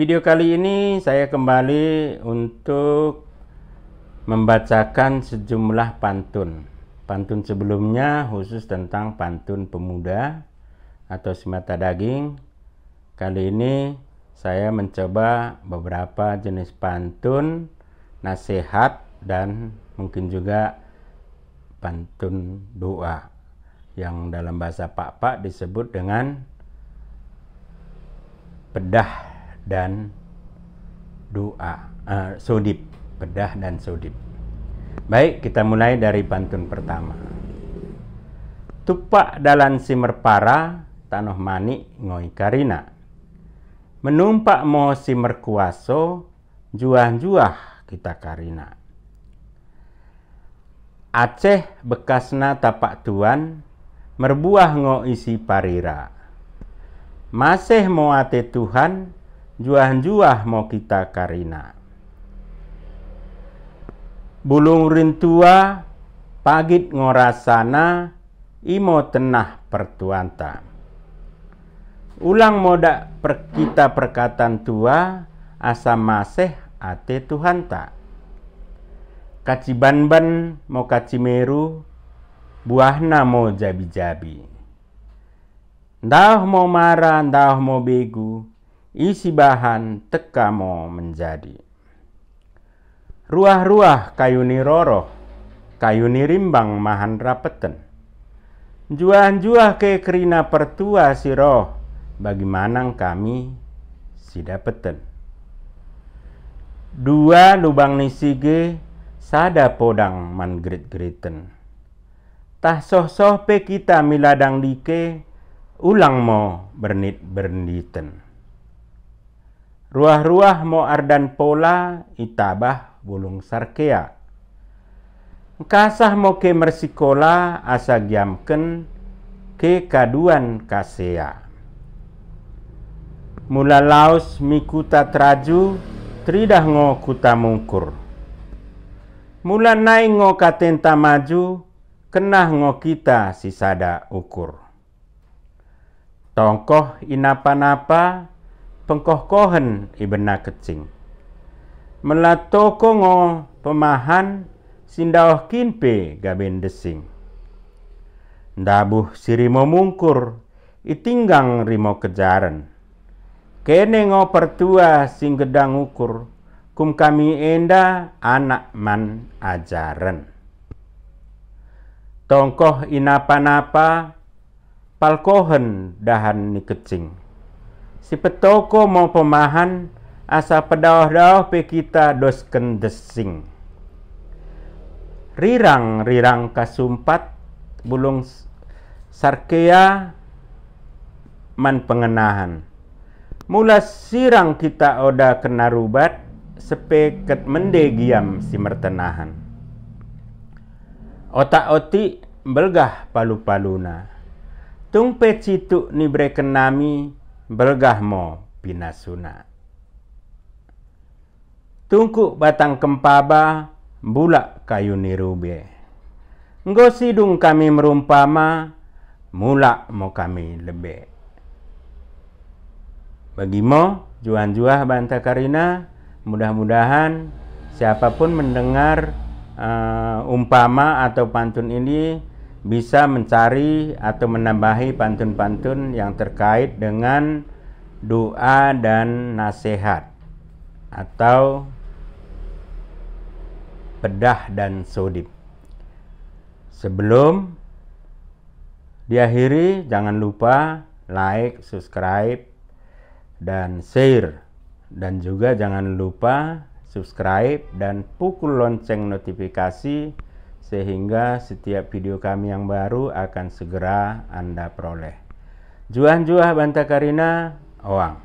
Video kali ini saya kembali untuk membacakan sejumlah pantun. Pantun sebelumnya khusus tentang pantun pemuda atau si mata daging. Kali ini saya mencoba beberapa jenis pantun, nasihat, dan mungkin juga pantun doa yang dalam bahasa Pak disebut dengan pedah dan doa, sodip, pedah dan sodip. Baik, kita mulai dari pantun pertama. Tupak dalan simerpara, tanoh manik ngoi karina. Menumpak mo simerkuaso, juah-juah kita karina. Aceh bekasna tapak tuan, merbuah ngo isi parira. Masih mo ate Tuhan, juah-juah mo kita karina. Bulung rintua, pagit ngorasana, imo tenah pertuanta. Ulang moda kita perkataan tua, asa masih ate Tuhan tak. Kacibanban mo kacimeru, buahna mo jabi-jabi. Ndah mo marah, ndah mo begu, isi bahan teka mo menjadi. Ruah-ruah kayuni roroh, kayuni rimbang mahan rapeten. Juah-juah ke kerina pertua si roh, bagaimana kami si dapeten. Dua lubang nisige, sada podang man grit-griten. Tah soh-soh pe kita miladang dike, ulang mo bernit-berniten. Ruah-ruah mo ardan pola, itabah bulung sarkea. Kasah mo ke mersikola, asa giamken ke kaduan kasea. Mula laos mikuta traju, tridah ngo kuta mungkur. Mula nai ngo katenta maju, kenah ngo kita sisada ukur. Tongkoh inapa-napa, pengkoh-kohen ibena kecing. Melatoko ngo pemahan, sindawah kinpe gaben desing. Ndabuh sirimo mungkur, itinggang rimo kejaran. Kene ngo pertua sing gedang ukur, kum kami enda anak man ajaran. Tongkoh inapa-napa, palkohen dahan ni kecing. Si petoko mau pemahan, asa pedawah-dawah pe kita dosken desing. Rirang kasumpat, bulung sarkea man pengenahan. Mula sirang kita oda kena rubat, sepeket mende giam si mertenahan. Otak-otik belgah palu-paluna. Tung pe cituk ni breken nami, belgah mo pinasuna. Tungku batang kempaba, bulak kayu nirube. Nggo sidung kami merumpama, mulak mo kami lebe. Bagimo, juan-juah banta karina, mudah-mudahan siapapun mendengar umpama atau pantun ini bisa mencari atau menambahi pantun-pantun yang terkait dengan doa dan nasihat atau pedah dan sodip. Sebelum diakhiri, jangan lupa like, subscribe, dan share. Dan juga jangan lupa subscribe dan pukul lonceng notifikasi sehingga setiap video kami yang baru akan segera Anda peroleh. Juah-juah banta karina, oang.